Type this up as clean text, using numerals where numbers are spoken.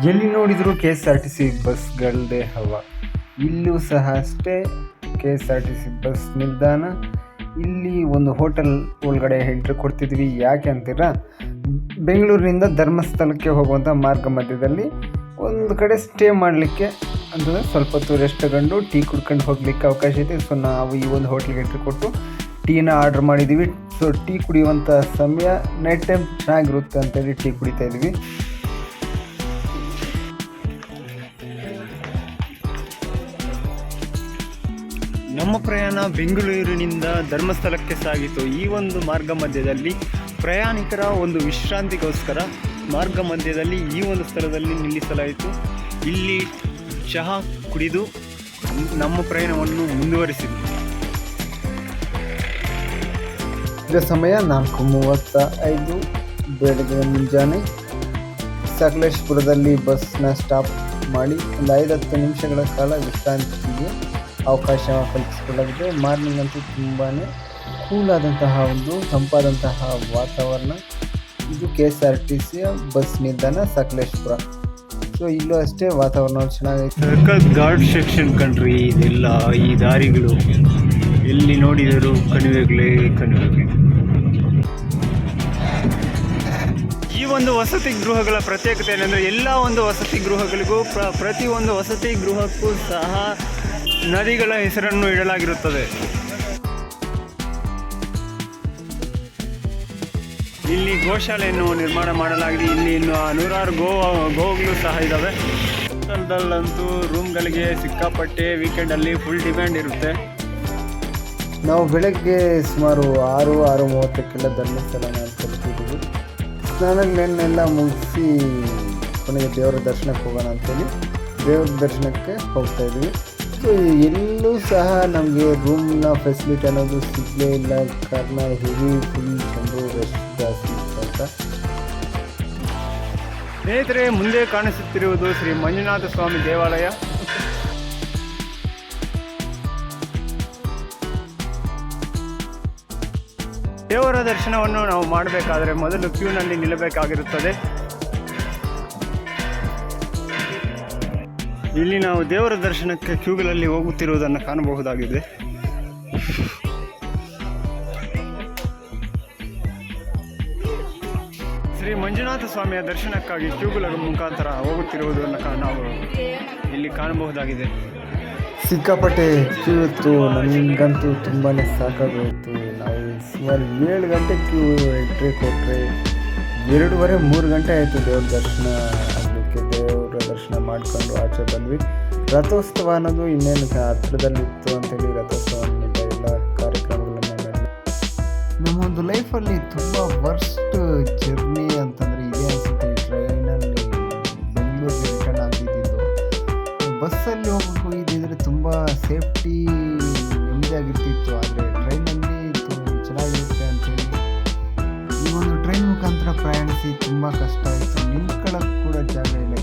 ಎಲ್ಲಿ ನೋಡಿದರೂ ಕೆ ಎಸ್ ಆರ್ ಟಿ ಸಿ ಬಸ್ಗಳದ್ದೇ ಹವ. ಇಲ್ಲೂ ಸಹ ಅಷ್ಟೇ, ಕೆ ಎಸ್ ಆರ್ ಟಿ ಸಿ ಬಸ್ ನಿಲ್ದಾಣ. ಇಲ್ಲಿ ಒಂದು ಹೋಟೆಲ್ ಒಳಗಡೆ ಎಂಟ್ರಿ ಕೊಡ್ತಿದ್ವಿ. ಯಾಕೆ ಅಂತೀರಾ, ಬೆಂಗಳೂರಿನಿಂದ ಧರ್ಮಸ್ಥಳಕ್ಕೆ ಹೋಗುವಂಥ ಮಾರ್ಗ ಮಧ್ಯದಲ್ಲಿ ಒಂದು ಕಡೆ ಸ್ಟೇ ಮಾಡಲಿಕ್ಕೆ ಅಂದರೆ ಸ್ವಲ್ಪ ಹೊತ್ತು ರೆಸ್ಟ್ ತಗೊಂಡು ಟೀ ಕುಡ್ಕೊಂಡು ಹೋಗ್ಲಿಕ್ಕೆ ಅವಕಾಶ ಇದೆ. ಸೊ ನಾವು ಈ ಒಂದು ಹೋಟ್ಲಿಗೆ ಎಂಟ್ರಿ ಕೊಟ್ಟು ಟೀನ ಆರ್ಡ್ರ್ ಮಾಡಿದ್ದೀವಿ. ಸೊ ಟೀ ಕುಡಿಯುವಂಥ ಸಮಯ ನೈಟ್ ಟೈಮ್ ಚೆನ್ನಾಗಿರುತ್ತೆ ಅಂತೇಳಿ ಟೀ ಕುಡಿತಾ ಇದ್ವಿ. ನಮ್ಮ ಪ್ರಯಾಣ ಬೆಂಗಳೂರಿನಿಂದ ಧರ್ಮಸ್ಥಳಕ್ಕೆ ಸಾಗಿತು. ಈ ಒಂದು ಮಾರ್ಗ ಮಧ್ಯದಲ್ಲಿ ಪ್ರಯಾಣಿಕರ ಒಂದು ವಿಶ್ರಾಂತಿಗೋಸ್ಕರ ಮಾರ್ಗ ಮಧ್ಯದಲ್ಲಿ ಈ ಒಂದು ಸ್ಥಳದಲ್ಲಿ ನಿಲ್ಲಿಸಲಾಯಿತು. ಇಲ್ಲಿ ಚಹಾ ಕುಡಿದು ನಮ್ಮ ಪ್ರಯಾಣವನ್ನು ಮುಂದುವರಿಸಿದ್ವಿ. ಇದರ ಸಮಯ 4:35 ಬೆಳಗ್ಗೆ ಮುಂಜಾನೆ. ಸಕಲೇಶಪುರದಲ್ಲಿ ಬಸ್ನ ಸ್ಟಾಪ್ ಮಾಡಿ ಒಂದು 5-10 ನಿಮಿಷಗಳ ಕಾಲ ವಿಶ್ರಾಂತಿಗೆ ಅವಕಾಶ ಕಲ್ಪಿಸಿಕೊಳ್ಳಲಾಗಿದೆ. ಮಾರ್ನಿಂಗ್ ಅಂತೂ ತುಂಬಾ ಕೂಲಾದಂತಹ ಒಂದು ತಂಪಾದಂತಹ ವಾತಾವರಣ. ಇದು ಕೆ ಎಸ್ ಆರ್ ಟಿ ಸಿಯ ಬಸ್ ನಿಲ್ದಾಣ ಸಕಲೇಶಪುರ. ಸೊ ಇಲ್ಲೂ ಅಷ್ಟೇ ವಾತಾವರಣ ಚೆನ್ನಾಗೈತೆ. ಗಾರ್ಡ್ ಸೆಕ್ಷನ್ ಕಂಡ್ರಿ ಇದೆಲ್ಲ. ಈ ದಾರಿಗಳು ಎಲ್ಲಿ ನೋಡಿದರೂ ಕಣಿವೆಗಳೇ ಕಣಿವೆಗಳು. ಈ ಒಂದು ವಸತಿ ಗೃಹಗಳ ಪ್ರತ್ಯೇಕತೆ ಏನೆಂದರೆ, ಎಲ್ಲ ಒಂದು ವಸತಿ ಗೃಹಗಳಿಗೂ ಪ್ರತಿಯೊಂದು ವಸತಿ ಗೃಹಕ್ಕೂ ಸಹ ನದಿಗಳ ಹೆಸರನ್ನು ಇಡಲಾಗಿರುತ್ತದೆ. ಇಲ್ಲಿ ಗೋಶಾಲೆಯನ್ನು ನಿರ್ಮಾಣ ಮಾಡಲಾಗಿದೆ. ಇಲ್ಲಿ ಇನ್ನು ನೂರಾರು ಗೋವುಗಳು ಸಹ ಇದ್ದಾವೆ. ಸ್ಥಳದಲ್ಲಂತೂ ರೂಮ್ಗಳಿಗೆ ಸಿಕ್ಕಾಪಟ್ಟೆ ವೀಕೆಂಡಲ್ಲಿ ಫುಲ್ ಡಿಮ್ಯಾಂಡ್ ಇರುತ್ತೆ. ನಾವು ಬೆಳಗ್ಗೆ ಸುಮಾರು 6:30ಕ್ಕೆಲ್ಲ ಧರ್ಮಸ್ಥಳನ ತಲುಪಿದ್ದೀವಿ. ಸ್ನಾನಗಳನ್ನೆಲ್ಲ ಮುಗಿಸಿ ಕೊನೆಗೆ ದೇವರ ದರ್ಶನಕ್ಕೆ ಹೋಗೋಣ ಅಂತೇಳಿ ದೇವರ ದರ್ಶನಕ್ಕೆ ಹೋಗ್ತಾ ಇದ್ವಿ. ಸೊ ಎಲ್ಲೂ ಸಹ ನಮಗೆ ರೂಮ್ನ ಫೆಸಿಲಿಟಿ ಅನ್ನೋದು ಸಿಗಲೇ ಇಲ್ಲ. ಕಾರಣ ಹೆವಿ ಫುಲ್ ಜನರು ರಶ್ ಜಾಸ್ತಿ ಅಂತ. ಸ್ನೇಹಿತರೆ, ಮುಂದೆ ಕಾಣಿಸುತ್ತಿರುವುದು ಶ್ರೀ ಮಂಜುನಾಥ ಸ್ವಾಮಿ ದೇವಾಲಯ. ದೇವರ ದರ್ಶನವನ್ನು ನಾವು ಮಾಡಬೇಕಾದರೆ ಮೊದಲು ಕ್ಯೂನಲ್ಲಿ ನಿಲ್ಲಬೇಕಾಗಿರುತ್ತದೆ. ಇಲ್ಲಿ ನಾವು ದೇವರ ದರ್ಶನಕ್ಕೆ ಕ್ಯೂಗಳಲ್ಲಿ ಹೋಗುತ್ತಿರುವುದನ್ನು ಕಾಣಬಹುದಾಗಿದೆ. ಶ್ರೀ ಮಂಜುನಾಥ ಸ್ವಾಮಿಯ ದರ್ಶನಕ್ಕಾಗಿ ಕ್ಯೂಗಳ ಮುಖಾಂತರ ಹೋಗುತ್ತಿರುವುದನ್ನು ನಾವು ಇಲ್ಲಿ ಕಾಣಬಹುದಾಗಿದೆ. ಸಿಕ್ಕಾಪಟ್ಟೆ ಕ್ಯೂ ಇತ್ತು. ನನಗಂತೂ ತುಂಬಾ ಸಾಕಾಗೋಯಿತು. ನಾವು ಸುಮಾರು 7 ಗಂಟೆ ಕ್ಯೂ ಎಂಟ್ರಿ ಕೊಟ್ಟರೆ 2:30-3 ಗಂಟೆ ಆಯಿತು ದೇವ್ರ ದರ್ಶನ ಆಗಲಿಕ್ಕೆ. ದೇವರ ದರ್ಶನ ಮಾಡಿಕೊಂಡು ಆಚೆ ಬಂದ್ವಿ. ರಥೋತ್ಸವ ಅನ್ನೋದು ಇನ್ನೇನು ಹತ್ತಿರದಲ್ಲಿತ್ತು ಅಂತೇಳಿ ರಥೋತ್ಸವ ಎಲ್ಲ ಕಾರ್ಯಕ್ರಮಗಳನ್ನು ನಡೆದು ನಮ್ಮೊಂದು ಲೈಫಲ್ಲಿ ತುಂಬ ವರ್ಸ್ಟ್ ಜರ್ನಿ ಅಂತಂದರೆ ಇದೇ ಅನಿಸುತ್ತೆ. ಟ್ರೈನಲ್ಲಿ ಬೆಂಗಳೂರಿಗೆ ರಿಟರ್ನ್ ಆಗಿದ್ದು. ಬಸ್ಸಲ್ಲಿ ಹೋಗಬೇಕು ಇದ್ದಿದ್ರೆ ತುಂಬ ಸೇಫ್ಟಿ ನೆಮ್ಮದಿಯಾಗಿರ್ತಿತ್ತು. ಆದರೆ ಟ್ರೈನಲ್ಲಿ ಚೆನ್ನಾಗಿರುತ್ತೆ ಅಂತೇಳಿ ಈ ಒಂದು ಟ್ರೈನ್ ಮುಖಾಂತರ ಪ್ರಯಾಣಿಸಿ ತುಂಬ ಕಷ್ಟ ಆಯಿತು. ನಿಂತ್ಕೊಳ್ಳೋಕ್ಕೆ ಕೂಡ ಜಾಗ ಇಲ್ಲ.